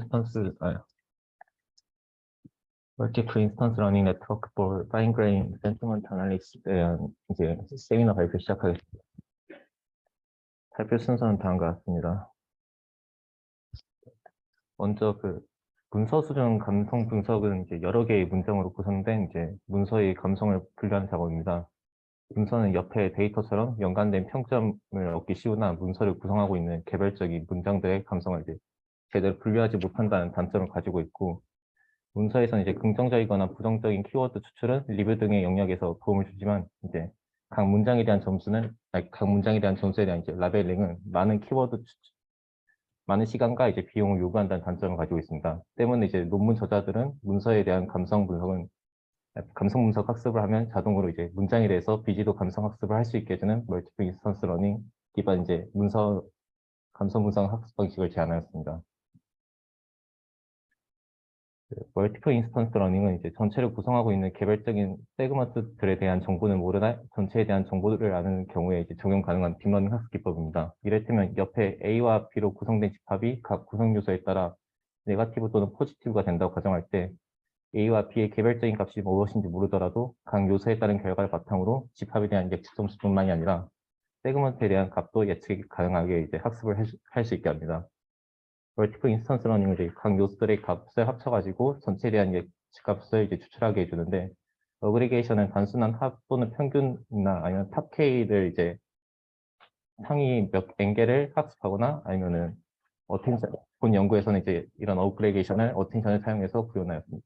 인스턴스, 멀티플 인스턴스 러닝 네트워크 for 파인 그레인 센티먼트 애널리시스에 대한 이제 세미나 발표 시작하겠습니다. 발표 순서는 다음과 같습니다. 먼저 문서 수준 감성 분석은 이제 여러 개의 문장으로 구성된 이제 문서의 감성을 분류하는 작업입니다. 문서는 옆에 데이터처럼 연관된 평점을 얻기 쉬우나 문서를 구성하고 있는 개별적인 문장들의 감성을 이제 제대로 분류하지 못한다는 단점을 가지고 있고, 문서에서는 이제 긍정적이거나 부정적인 키워드 추출은 리뷰 등의 영역에서 도움을 주지만, 이제 각 문장에 대한 점수에 대한 이제 라벨링은 많은 시간과 이제 비용을 요구한다는 단점을 가지고 있습니다. 때문에 이제 논문 저자들은 문서에 대한 감성 분석 학습을 하면 자동으로 이제 문장에 대해서 비지도 감성 학습을 할 수 있게 해주는 멀티플 인스턴스 러닝 기반 이제 감성 분석 학습 방식을 제안하였습니다. 멀티플 인스턴스 러닝은 이제 전체를 구성하고 있는 개별적인 세그먼트들에 대한 정보는 모르나 전체에 대한 정보를 아는 경우에 이제 적용 가능한 딥러닝 학습 기법입니다. 이를테면 옆에 A와 B로 구성된 집합이 각 구성 요소에 따라 네거티브 또는 포지티브가 된다고 가정할 때, A와 B의 개별적인 값이 무엇인지 모르더라도 각 요소에 따른 결과를 바탕으로 집합에 대한 예측 점수뿐만이 아니라 세그먼트에 대한 값도 예측이 가능하게 이제 학습을 할 수 있게 합니다. 멀티플 인스턴스 러닝은 이제 각 요소들의 값을 합쳐가지고 전체에 대한 예측값을 이제 추출하게 해주는데, 어그리게이션은 단순한 합 또는 평균이나 아니면 탑 K를 이제 상위 몇 N개를 학습하거나 아니면은 본 연구에서는 이제 이런 어그리게이션을 어텐션을 사용해서 구현하였습니다.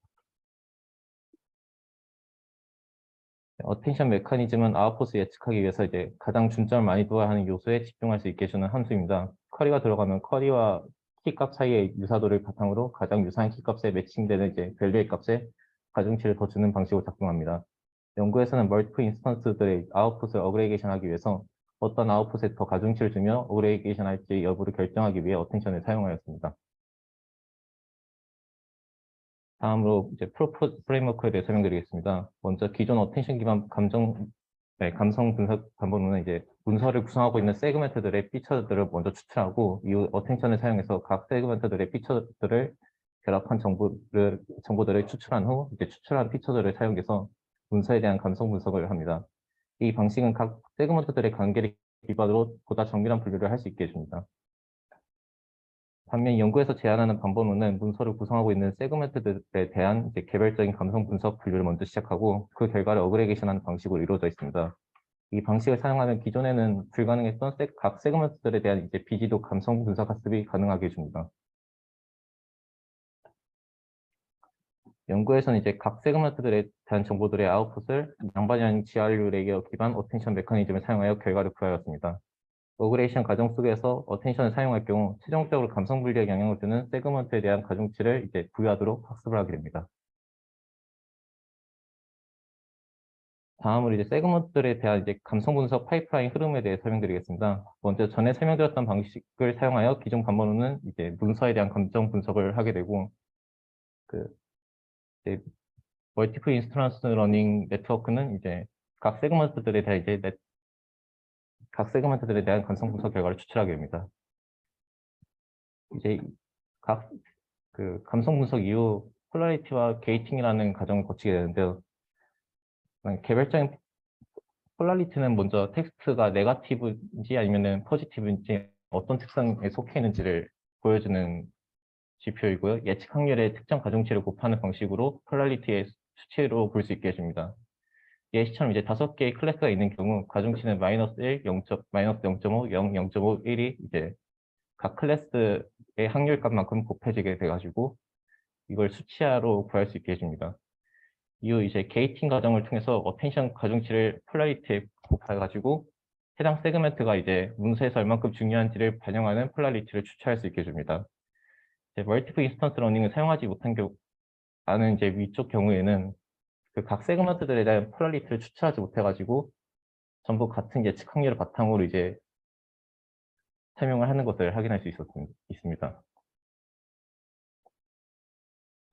어텐션 메커니즘은 아웃풋 예측하기 위해서 이제 가장 중점을 많이 두어야 하는 요소에 집중할 수 있게 해주는 함수입니다. 쿼리가 들어가면 쿼리와 키값 사이의 유사도를 바탕으로 가장 유사한 키값에 매칭되는 이제 밸류의 값에 가중치를 더 주는 방식으로 작동합니다. 연구에서는 멀티플 인스턴스들의 아웃풋을 어그리게이션 하기 위해서 어떤 아웃풋에 더 가중치를 주며 어그리게이션 할지 여부를 결정하기 위해 어텐션을 사용하였습니다. 다음으로 이제 프레임워크에 대해 설명드리겠습니다. 먼저 기존 어텐션 기반 감성 분석 방법론은 이제 문서를 구성하고 있는 세그멘트들의 피처들을 먼저 추출하고 이후 어텐션을 사용해서 각 세그멘트들의 피처들을 결합한 정보들을 추출한 후 이제 추출한 피처들을 사용해서 문서에 대한 감성 분석을 합니다. 이 방식은 각 세그먼트들의 관계를 기반으로 보다 정밀한 분류를 할 수 있게 해줍니다. 반면 연구에서 제안하는 방법론은 문서를 구성하고 있는 세그멘트들에 대한 이제 개별적인 감성 분석 분류를 먼저 시작하고 그 결과를 어그리게이션하는 방식으로 이루어져 있습니다. 이 방식을 사용하면 기존에는 불가능했던 각 세그먼트들에 대한 이제 비지도 감성 분석 학습이 가능하게 해줍니다. 연구에서는 이제 각 세그먼트들에 대한 정보들의 아웃풋을 양반향 GRU 레이어 기반 어텐션 메커니즘을 사용하여 결과를 구하였습니다. 어그레이션 과정 속에서 어텐션을 사용할 경우 최종적으로 감성 분리에 영향을 주는 세그먼트에 대한 가중치를 이제 부여하도록 학습을 하게 됩니다. 다음으로 이제 세그먼트들에 대한 이제 감성 분석 파이프라인 흐름에 대해 설명드리겠습니다. 먼저 전에 설명드렸던 방식을 사용하여 기존 방법으로는 이제 문서에 대한 감정 분석을 하게 되고, 그 이제 멀티플 인스턴스 러닝 네트워크는 이제 각 세그먼트들에 대한 감성 분석 결과를 추출하게 됩니다. 이제 각 감성 분석 이후 폴라리티와 게이팅이라는 과정을 거치게 되는데요. 개별적인 폴라리티는 먼저 텍스트가 네거티브인지 아니면 포지티브인지 어떤 특성에 속해 있는지를 보여주는 지표이고요. 예측 확률의 특정 가중치를 곱하는 방식으로 폴라리티의 수치로 볼 수 있게 해줍니다. 예시처럼 이제 5개의 클래스가 있는 경우 가중치는 마이너스 1, 마이너스 0.5, 0, 0.5, 1이 이제 각 클래스의 확률값만큼 곱해지게 돼가지고 이걸 수치화로 구할 수 있게 해줍니다. 이후 이제 게이팅 과정을 통해서 어텐션 가중치를 폴라리티에 곱해가지고 해당 세그멘트가 이제 문서에서 얼만큼 중요한지를 반영하는 폴라리티를 추출할 수 있게 해줍니다. 멀티플 인스턴스 러닝을 사용하지 못한 경우는 이제 위쪽 경우에는 각 세그먼트들에 대한 폴라리티를 추출하지 못해가지고 전부 같은 예측 확률을 바탕으로 이제 설명을 하는 것을 확인할 수 있습니다.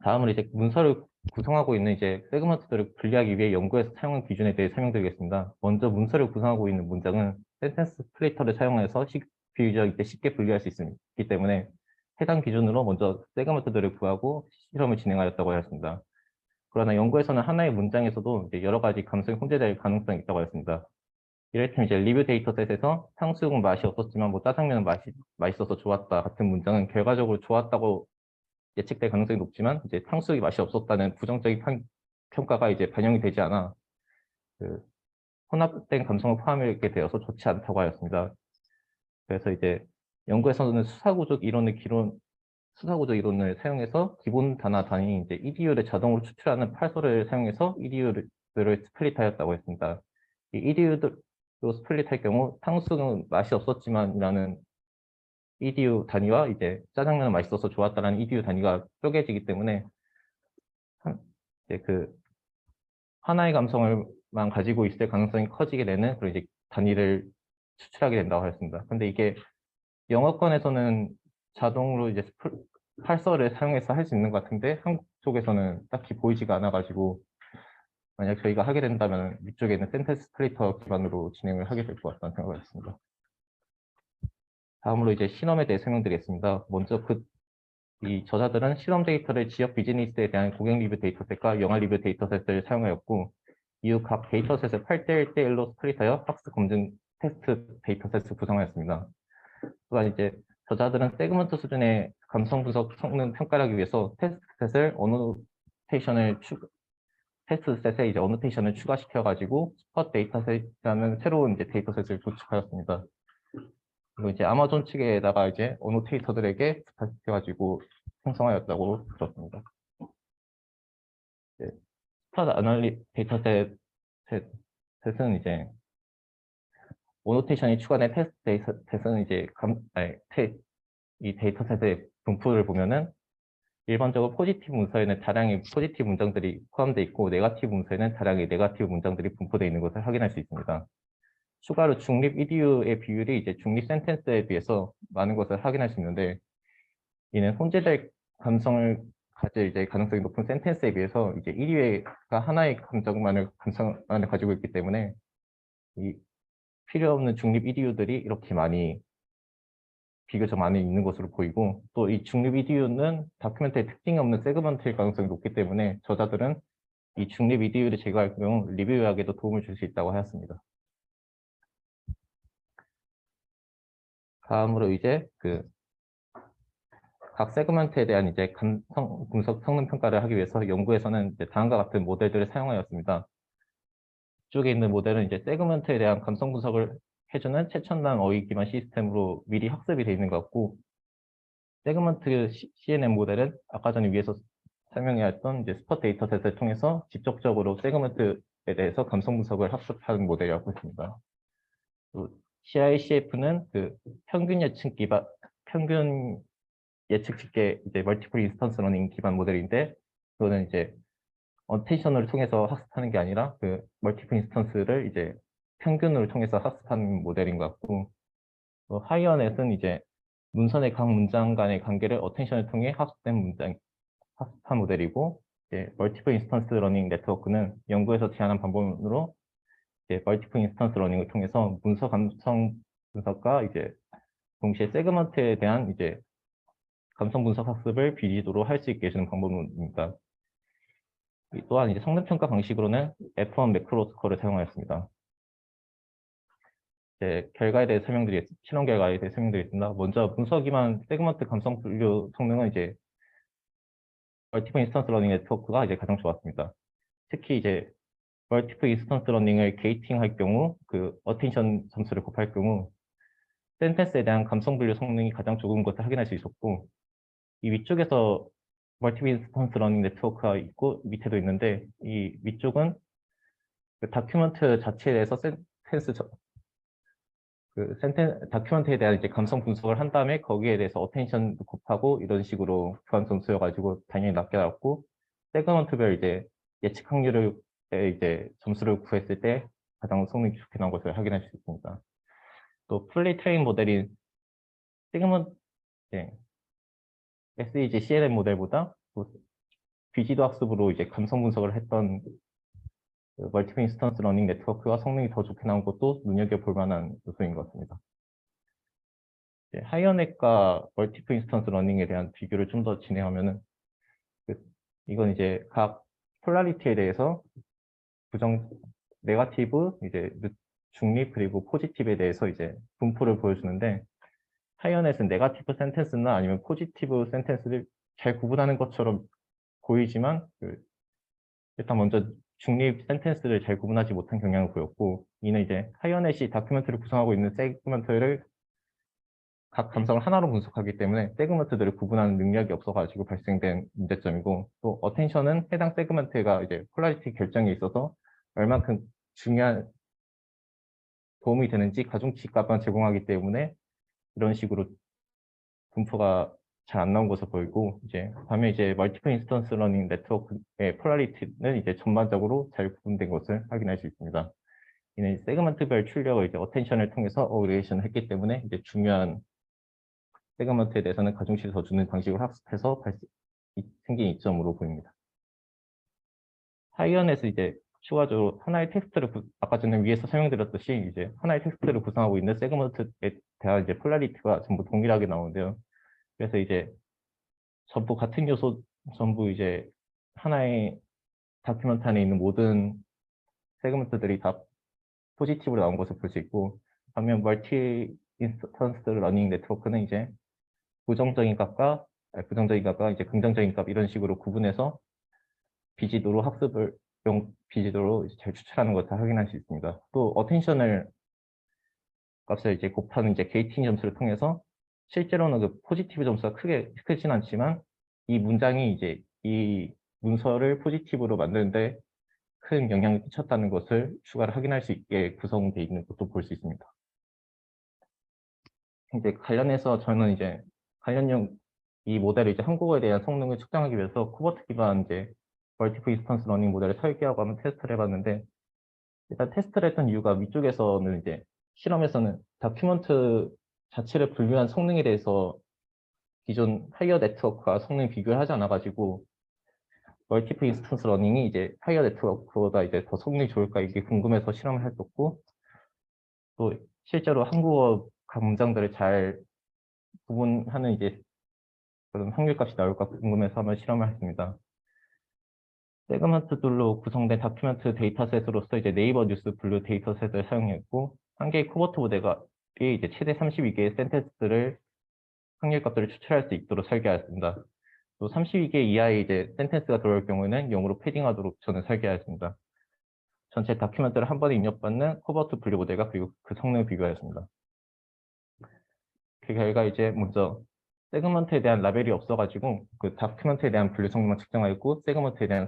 다음으로 이제 문서를 구성하고 있는 이제 세그먼트들을 분리하기 위해 연구에서 사용한 기준에 대해 설명드리겠습니다. 먼저 문서를 구성하고 있는 문장은 센텐스 스플리터를 사용해서 비교적 쉽게 분리할 수 있기 때문에 해당 기준으로 먼저 세그먼트들을 구하고 실험을 진행하였다고 하였습니다. 그러나 연구에서는 하나의 문장에서도 이제 여러 가지 감성이 혼재될 가능성이 있다고 하였습니다. 이를테면 이제 리뷰 데이터셋에서 탕수육은 맛이 없었지만 뭐 짜장면은 맛있어서 좋았다 같은 문장은 결과적으로 좋았다고 예측될 가능성이 높지만 이제 탕수육이 맛이 없었다는 부정적인 평가가 이제 반영이 되지 않아 그 혼합된 감성을 포함하게 되어서 좋지 않다고 하였습니다. 그래서 이제 연구에서는 수사구조 이론을 사용해서 기본 단위 이제 EDU를 자동으로 추출하는 parser를 사용해서 EDU를 스플릿하였다고 했습니다. 이 EDU로 스플릿할 경우 탕수육은 맛이 없었지만이라는 EDU 단위와 이제 짜장면은 맛있어서 좋았다라는 EDU 단위가 쪼개지기 때문에 이제 그 하나의 감성을만 가지고 있을 가능성이 커지게 되는 그런 이제 단위를 추출하게 된다고 하였습니다. 근데 이게 영어권에서는 자동으로 이제 parser를 사용해서 할 수 있는 것 같은데 한국 쪽에서는 딱히 보이지가 않아가지고 만약 저희가 하게 된다면 위쪽에 있는 센텐스 스플리터 기반으로 진행을 하게 될 것 같다는 생각을 했습니다. 다음으로 이제 실험에 대해 설명드리겠습니다. 먼저 이 저자들은 실험 데이터를 지역 비즈니스에 대한 고객 리뷰 데이터셋과 영화 리뷰 데이터셋을 사용하였고 이후 각 데이터셋을 8대1 대1로 스플릿하여 학습 검증 테스트 데이터셋을 구성하였습니다. 또한 이제 저자들은 세그먼트 수준의 감성 분석 성능 평가를 하기 위해서 테스트셋에 이제 어노테이션을 추가시켜 가지고 스팟 데이터셋이라는 새로운 이제 데이터셋을 구축하였습니다. 그리고 이제 아마존 측에다가 이제 어노테이터들에게 부탁해 가지고 생성하였다고 들었습니다. 스팟 아날리 데이터셋은 이제 오노테이션이 추가된 테스트 데이터셋은 이제 이 데이터셋의 분포를 보면은 일반적으로 포지티브 문서에는 다량의 포지티브 문장들이 포함되어 있고 네거티브 문서에는 다량의 네거티브 문장들이 분포되어 있는 것을 확인할 수 있습니다. 추가로 중립 EDU의 비율이 이제 중립 센텐스에 비해서 많은 것을 확인할 수 있는데 이는 혼재될 감성을 가질 이제 가능성이 높은 센텐스에 비해서 이제 EDU가 하나의 감성만을 가지고 있기 때문에 이 필요 없는 중립 EDU들이 이렇게 비교적 많이 있는 것으로 보이고 또 이 중립 EDU는 다큐멘터리에 특징이 없는 세그먼트일 가능성이 높기 때문에 저자들은 이 중립 EDU를 제거할 경우 리뷰 요약에도 도움을 줄 수 있다고 하였습니다. 다음으로 이제 각 세그먼트에 대한 이제 감성 분석 성능 평가를 하기 위해서 연구에서는 이제 다음과 같은 모델들을 사용하였습니다. 이쪽에 있는 모델은 이제 세그먼트에 대한 감성 분석을 해주는 최첨단 어휘 기반 시스템으로 미리 학습이 되어 있는 것 같고 세그먼트 CNN 모델은 아까 전에 위에서 설명해왔던 이제 스팟 데이터셋을 통해서 직접적으로 세그먼트에 대해서 감성 분석을 학습하는 모델이라고 했습니다. CICF는 평균 예측 집계 이제 멀티플 인스턴스 러닝 기반 모델인데 그거는 이제 어텐션을 통해서 학습하는 게 아니라 멀티플 인스턴스를 이제 평균을 통해서 학습하는 모델인 것 같고 하이어넷은 이제 문선의 각 문장 간의 관계를 어텐션을 통해 학습한 모델이고 이제 멀티플 인스턴스 러닝 네트워크는 연구에서 제안한 방법으로 이제 멀티플 인스턴스 러닝을 통해서 문서 감성 분석과 이제 동시에 세그먼트에 대한 이제 감성 분석 학습을 비리도로 할 수 있게 해주는 방법입니다. 또한 이제 성능 평가 방식으로는 F1 매크로 스코어를 사용하였습니다. 실험 결과에 대해 설명드리겠습니다. 먼저 문서 기반 세그먼트 감성 분류 성능은 이제 멀티플 인스턴스 러닝 네트워크가 이제 가장 좋았습니다. 특히 이제 멀티플 인스턴스 러닝을 게이팅 할 경우 어텐션 점수를 곱할 경우 센텐스에 대한 감성 분류 성능이 가장 좋은 것을 확인할 수 있었고 이 위쪽에서 멀티플 인스턴스 러닝 네트워크가 있고 밑에도 있는데 이 위쪽은 다큐멘트 자체에 대해서 다큐멘트에 대한 이제 감성 분석을 한 다음에 거기에 대해서 어텐션 곱하고 이런 식으로 교환 점수여가지고 당연히 낮게 나왔고 세그먼트별 이제 예측 확률을 이제 점수를 구했을 때 가장 성능이 좋게 나온 것을 확인할 수 있습니다. 또 풀리 트레인 모델인 세그먼트 SEG CNN 모델보다 비지도 학습으로 이제 감성 분석을 했던 멀티플 인스턴스 러닝 네트워크가 성능이 더 좋게 나온 것도 눈여겨볼 만한 요소인 것 같습니다. 하이어넷과 멀티플 인스턴스 러닝에 대한 비교를 좀 더 진행하면은 이건 이제 각 폴라리티에 대해서 네거티브, 이제 중립 그리고 포지티브에 대해서 이제 분포를 보여주는데, 하이어넷은 네거티브 센텐스나 아니면 포지티브 센텐스를 잘 구분하는 것처럼 보이지만 일단 먼저 중립 센텐스를 잘 구분하지 못한 경향을 보였고, 이는 이제 하이어넷이 다큐멘트를 구성하고 있는 세그먼트를 각 감성을 하나로 분석하기 때문에 세그먼트들을 구분하는 능력이 없어가지고 발생된 문제점이고, 또 어텐션은 해당 세그먼트가 이제 폴라리티 결정에 있어서 얼만큼 중요한 도움이 되는지 가중치 값만 제공하기 때문에 이런 식으로 분포가 잘 안 나온 것으로 보이고, 이제 반면 이제 멀티플 인스턴스 러닝 네트워크의 폴라리티는 이제 전반적으로 잘 구분된 것을 확인할 수 있습니다. 이는 세그먼트별 출력을 이제 어텐션을 통해서 어그리게이션을 했기 때문에 이제 중요한 세그먼트에 대해서는 가중치를 더 주는 방식을 학습해서 생긴 이점으로 보입니다. 하이언에서 이제 추가적으로 하나의 텍스트를 아까 전에 위에서 설명드렸듯이 이제 하나의 텍스트를 구성하고 있는 세그먼트에 대한 이제 폴라리티가 전부 동일하게 나오는데요. 그래서 이제 전부 같은 요소, 전부 이제 하나의 다큐멘트 안에 있는 모든 세그먼트들이 다 포지티브로 나온 것을 볼 수 있고, 반면 멀티 인스턴스 러닝 네트워크는 이제 부정적인 값과 이제 긍정적인 값 이런 식으로 구분해서 비지도로 비지도로 잘 추출하는 것을 확인할 수 있습니다. 또 어텐션을 값을 이제 곱하는 이제 게이팅 점수를 통해서 실제로는 그 포지티브 점수가 크진 않지만 이 문장이 이제 이 문서를 포지티브로 만드는데 큰 영향을 끼쳤다는 것을 추가로 확인할 수 있게 구성되어 있는 것도 볼 수 있습니다. 이제 관련해서 저는 이제 관련용 이 모델을 이제 한국어에 대한 성능을 측정하기 위해서 코버트 기반 이제 멀티플 인스턴스 러닝 모델을 설계하고 한번 테스트를 해봤는데, 일단 테스트를 했던 이유가 위쪽에서는 이제 실험에서는 다큐멘트 자체를 분류한 성능에 대해서 기존 하이어 네트워크와 성능 비교를 하지 않아가지고 멀티플 인스턴스 러닝이 이제 하이어 네트워크보다 이제 더 성능이 좋을까 이게 궁금해서 실험을 했었고, 또 실제로 한국어 각 문장들을 잘 구분하는 이제 그런 확률값이 나올까 궁금해서 한번 실험을 했습니다. 세그먼트들로 구성된 다큐멘트 데이터셋으로서 이제 네이버 뉴스 블루 데이터셋을 사용했고, 한 개의 코버트 모델이 이제 최대 32개의 센텐스를 확률값들을 추출할 수 있도록 설계하였습니다. 또 32개 이하의 이제 센텐스가 들어올 경우에는 0으로 패딩하도록 저는 설계하였습니다. 전체 다큐멘트를 한 번에 입력받는 코버트 분류 모델과 그리고 그 성능을 비교하였습니다. 그 결과 이제 먼저 세그먼트에 대한 라벨이 없어가지고 그 다큐멘트에 대한 분류 성능만 측정하였고, 세그먼트에 대한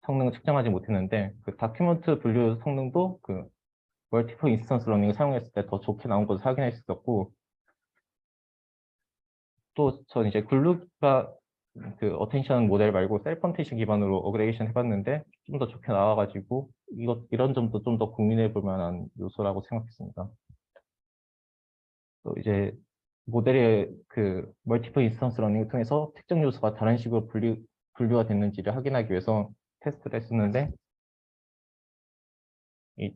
성능을 측정하지 못했는데, 그 다큐멘트 분류 성능도 그 멀티플 인스턴스 러닝을 사용했을 때 더 좋게 나온 것을 확인할 수 있었고, 또 전 이제 글루가 그 어텐션 모델 말고 셀프 어텐션 기반으로 어그레이션 해봤는데 좀 더 좋게 나와가지고 이런 점도 좀 더 고민해 볼 만한 요소라고 생각했습니다. 또 이제 모델의 그 멀티플 인스턴스 러닝을 통해서 특정 요소가 다른 식으로 분류가 됐는지를 확인하기 위해서 테스트를 했었는데, 이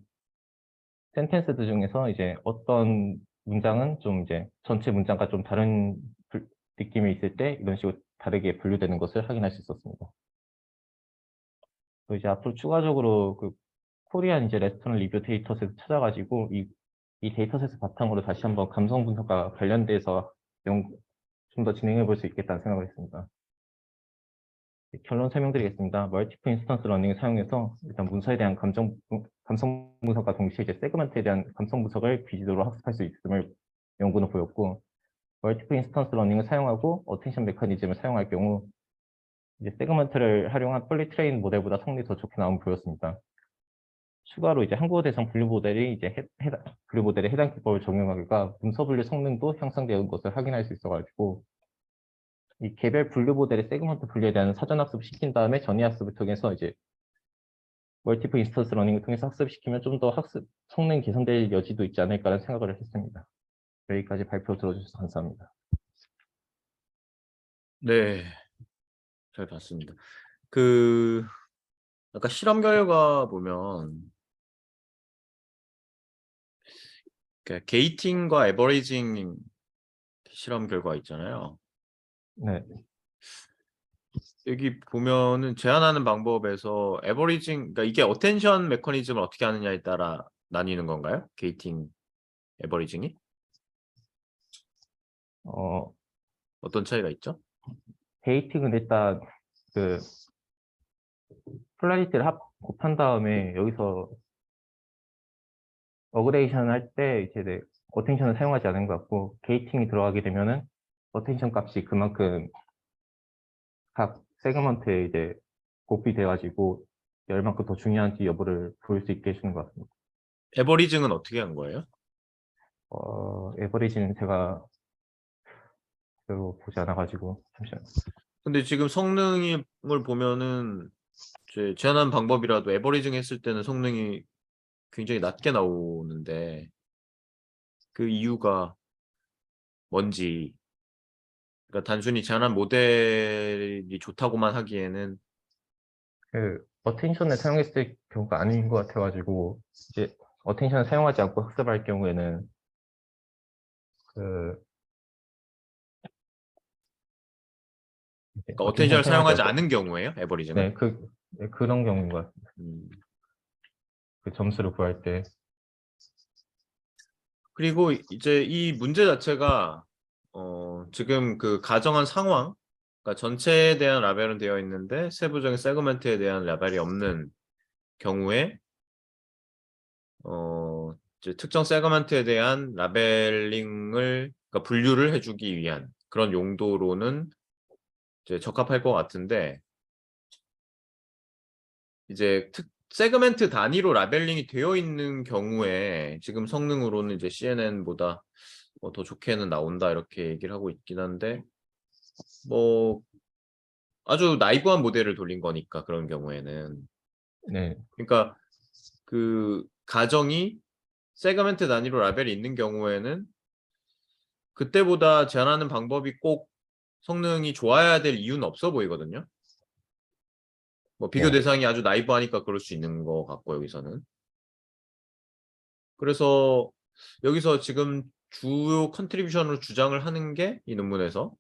센텐스들 중에서 이제 어떤 문장은 좀 이제 전체 문장과 좀 다른 느낌이 있을 때 이런 식으로 다르게 분류되는 것을 확인할 수 있었습니다. 또 이제 앞으로 추가적으로 그 코리안 이제 레스토랑 리뷰 데이터셋을 찾아가지고 이 데이터셋을 바탕으로 다시 한번 감성 분석과 관련돼서 좀 더 진행해 볼 수 있겠다는 생각을 했습니다. 결론 설명드리겠습니다. 멀티플 인스턴스 러닝을 사용해서 일단 문서에 대한 감성 분석과 동시에 이제 세그먼트에 대한 감성 분석을 비지도로 학습할 수 있음을 연구는 보였고, 멀티플 인스턴스 러닝을 사용하고 어텐션 메커니즘을 사용할 경우 이제 세그먼트를 활용한 폴리 트레인 모델보다 성능이 더 좋게 나옴을 보였습니다. 추가로 이제 한국어 대상 분류 모델이 이제 분류 모델에 해당 기법을 적용하기가 문서 분류 성능도 향상되는 것을 확인할 수 있어가지고, 이 개별 분류 모델의 세그먼트 분류에 대한 사전 학습을 시킨 다음에 전이 학습을 통해서 이제 멀티플 인스턴스 러닝을 통해서 학습시키면 좀 더 학습 성능 개선될 여지도 있지 않을까라는 생각을 했습니다. 여기까지 발표 들어주셔서 감사합니다. 네, 잘 봤습니다. 아까 실험 결과 보면 그러니까 게이팅과 에버리징 실험 결과 있잖아요. 네, 여기 보면은 제한하는 방법에서 에버리징, 그러니까 이게 어텐션 메커니즘을 어떻게 하느냐에 따라 나뉘는 건가요? 게이팅, 에버리징이? 어, 어떤 차이가 있죠? 게이팅은 일단 그 폴라리티를 곱한 다음에 여기서 어그레이션 할 때 이제 네, 어텐션을 사용하지 않은 것 같고 게이팅이 들어가게 되면은 어텐션 값이 그만큼 각 세그먼트에 이제 곱비돼 가지고 얼만큼 더 중요한지 여부를 볼 수 있게 해주는 것 같습니다. 에버리징은 어떻게 한 거예요? 에버리지는 제가 별로 보지 않아 가지고 잠시만. 근데 지금 성능을 보면은 제한한 방법이라도 에버리징 했을 때는 성능이 굉장히 낮게 나오는데 그 이유가 뭔지, 그러니까 단순히 제한한 모델이 좋다고만 하기에는. 그 어텐션을 사용했을 경우가 아닌 것 같아가지고 이제 어텐션을 사용하지 않고 학습할 경우에는 그 이제 그러니까 어텐션 어텐션을 사용하지 사용하지 않고 않은 경우에요, 에버리징은? 네, 그런 경우인 것 같습니다. 음. 그 점수를 구할 때. 그리고 이제 이 문제 자체가 지금 그 가정한 상황, 그러니까 전체에 대한 라벨은 되어 있는데 세부적인 세그먼트에 대한 라벨이 없는 경우에 이제 특정 세그먼트에 대한 라벨링을, 그러니까 분류를 해주기 위한 그런 용도로는 이제 적합할 것 같은데, 이제 세그멘트 단위로 라벨링이 되어 있는 경우에 지금 성능으로는 이제 CNN보다 더 좋게는 나온다 이렇게 얘기를 하고 있긴 한데, 뭐 아주 나이브한 모델을 돌린 거니까 그런 경우에는, 네, 그러니까 그 가정이 세그멘트 단위로 라벨이 있는 경우에는 그때보다 제한하는 방법이 꼭 성능이 좋아야 될 이유는 없어 보이거든요. 뭐 비교 네, 대상이 아주 나이브하니까 그럴 수 있는 것 같고 여기서는. 그래서 여기서 지금 주요 컨트리뷰션으로 주장을 하는 게 이 논문에서,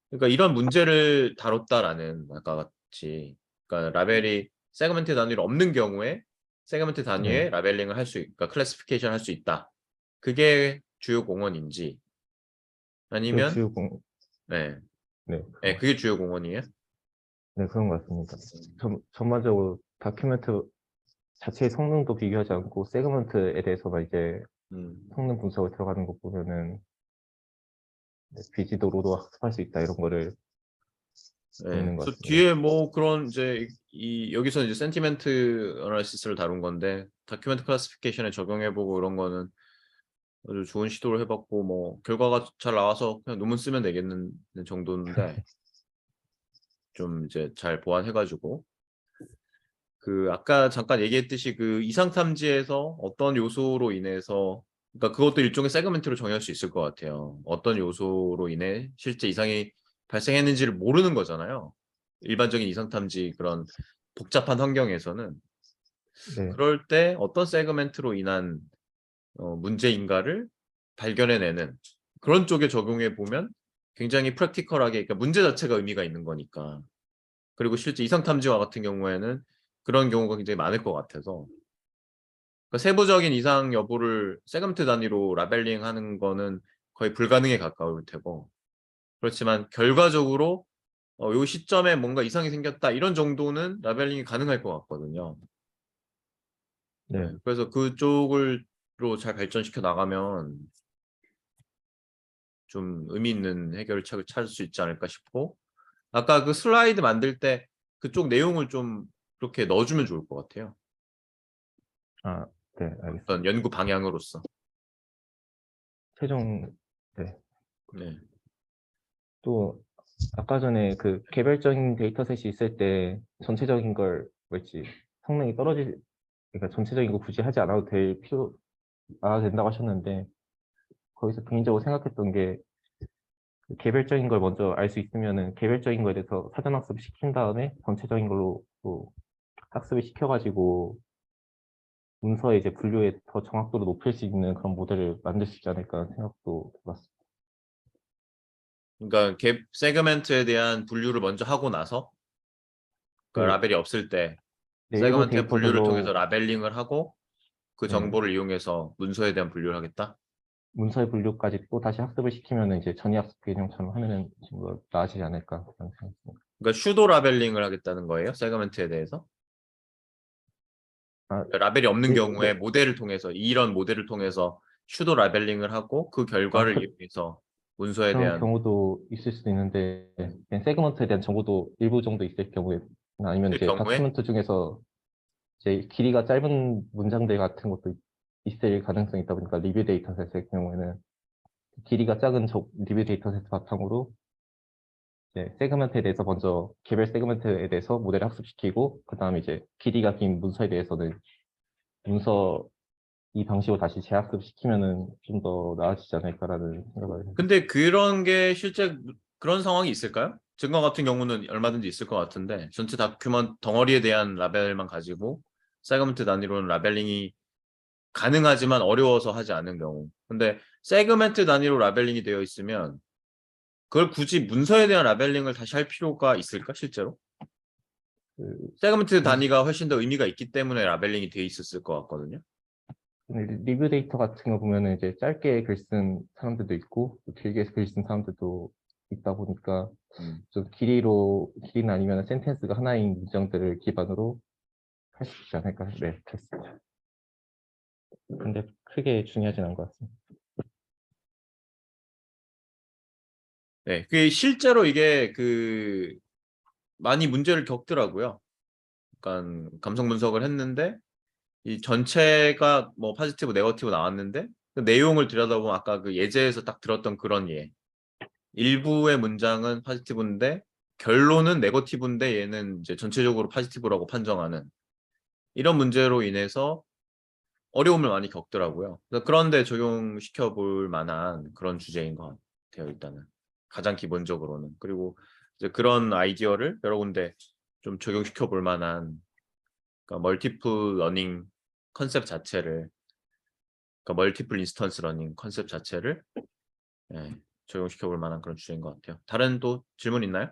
그러니까 이런 문제를 다뤘다라는, 아까 같이 그러니까 라벨이 세그멘트 단위로 없는 경우에 세그멘트 네. 단위의 라벨링을 할 수, 그러니까 클래시피케이션 할 수 있다. 그게 주요 공헌인지 그 아니면, 주요 공, 네, 네, 네, 그런 것 그게 같습니다. 주요 공헌이에요. 네, 그런 것 같습니다. 전반적으로 다큐멘트 자체의 성능도 비교하지 않고 세그먼트에 대해서만 이제 음. 성능 분석을 들어가는 거 보면은 네, 비지도로도 학습할 수 있다 이런 거를 네. 보이는 것 그래서 같습니다. 뒤에 뭐 그런 이제 여기서 이제 센티멘트 어널리시스를 다룬 건데 다큐멘트 클래시피케이션에 적용해보고 이런 거는 아주 좋은 시도를 해봤고, 뭐 결과가 잘 나와서 그냥 논문 쓰면 되겠는 정도인데, 좀 이제 잘 보완해가지고 그 아까 잠깐 얘기했듯이 그 이상 탐지에서 어떤 요소로 인해서, 그러니까 그것도 일종의 세그멘트로 정의할 수 있을 것 같아요. 어떤 요소로 인해 실제 이상이 발생했는지를 모르는 거잖아요. 일반적인 이상 탐지 그런 복잡한 환경에서는. 네, 그럴 때 어떤 세그멘트로 인한 문제인가를 발견해내는 그런 쪽에 적용해 보면 굉장히 프랙티컬하게, 그러니까 문제 자체가 의미가 있는 거니까. 그리고 실제 이상 탐지와 같은 경우에는 그런 경우가 굉장히 많을 것 같아서, 그러니까 세부적인 이상 여부를 세그멘트 단위로 라벨링하는 거는 거의 불가능에 가까울 테고, 그렇지만 결과적으로 요 시점에 뭔가 이상이 생겼다 이런 정도는 라벨링이 가능할 것 같거든요. 네, 네, 그래서 그쪽으로 잘 발전시켜 나가면 좀 의미 있는 해결책을 찾을 수 있지 않을까 싶고, 아까 그 슬라이드 만들 때 그쪽 내용을 좀 그렇게 넣어주면 좋을 것 같아요. 아, 네, 어떤 알겠습니다. 연구 방향으로서. 최종, 네, 네. 또 아까 전에 그 개별적인 데이터셋이 있을 때 전체적인 걸 뭐지 성능이 떨어질, 그러니까 전체적인 거 굳이 하지 않아도 될 필요 안 된다고 하셨는데 거기서 개인적으로 생각했던 게 그 개별적인 걸 먼저 알 수 있으면은 개별적인 거에 대해서 사전 학습 시킨 다음에 전체적인 걸로 또 학습을 시켜가지고 문서의 이제 분류에 더 정확도를 높일 수 있는 그런 모델을 만들 수 있지 않을까 하는 생각도 해봤습니다. 그러니까 세그멘트에 대한 분류를 먼저 하고 나서 그러니까 그 라벨이 없을 때 네, 일부 세그멘트의 분류를 통해서 데이터별로 라벨링을 하고 그 네, 정보를 이용해서 문서에 대한 분류를 하겠다. 문서의 분류까지 또 다시 학습을 시키면 이제 전이학습 개념처럼 하면은 좀 더 나아지지 않을까 그런 생각입니다. 그러니까 슈도 라벨링을 하겠다는 거예요. 세그멘트에 대해서. 아, 그러니까 라벨이 없는 경우에 네. 모델을 통해서 이런 모델을 통해서 슈도 라벨링을 하고 그 결과를 이용해서 문서에 그런 대한 경우도 있을 수도 있는데 그냥 세그먼트에 대한 정보도 일부 정도 있을 경우에 아니면 그 이제 경우에 다큐멘트 중에서 이제 길이가 짧은 문장들 같은 것도 있을 가능성이 있다 보니까 리뷰 데이터셋의 경우에는 길이가 작은 리뷰 데이터셋 바탕으로 이제 세그먼트에 대해서 먼저 개별 세그먼트에 대해서 모델을 학습시키고 그 다음에 이제 길이가 긴 문서에 대해서는 문서 이 방식으로 다시 재학습시키면은 좀 더 나아지지 않을까라는 생각을 해요. 근데 그런 게 실제 그런 상황이 있을까요? 증거 같은 경우는 얼마든지 있을 것 같은데 전체 다큐먼트 덩어리에 대한 라벨만 가지고 세그먼트 단위로는 라벨링이 가능하지만 어려워서 하지 않은 경우. 근데 세그멘트 단위로 라벨링이 되어 있으면 그걸 굳이 문서에 대한 라벨링을 다시 할 필요가 있을까 실제로? 그 세그멘트 문- 단위가 훨씬 더 의미가 있기 때문에 라벨링이 되어 있었을 것 같거든요. 리뷰 데이터 같은 거 보면은 이제 짧게 글 쓴 사람들도 있고 또 길게 글 쓴 사람들도 있다 보니까 음. 좀 길이는 아니면 센텐스가 하나인 문장들을 기반으로 할 수 있지 않을까 네 그렇습니다. 근데 크게 중요하진 않은 것 같습니다. 네, 그 실제로 이게 많이 문제를 겪더라고요. 그러니까 감성 분석을 했는데 이 전체가 뭐 포지티브, 네거티브 나왔는데 그 내용을 들여다보면 아까 그 예제에서 딱 들었던 그런 일부의 문장은 포지티브인데 결론은 네거티브인데 얘는 이제 전체적으로 포지티브라고 판정하는 이런 문제로 인해서 어려움을 많이 겪더라고요. 그래서 그런데 적용시켜 볼 만한 그런 주제인 것 같아요. 일단은 가장 기본적으로는. 그리고 이제 그런 아이디어를 여러 군데 좀 적용시켜 볼 만한 그러니까 멀티플 러닝 컨셉 자체를 그러니까 멀티플 인스턴스 러닝 컨셉 자체를 예, 적용시켜 볼 만한 그런 주제인 것 같아요. 다른 또 질문 있나요?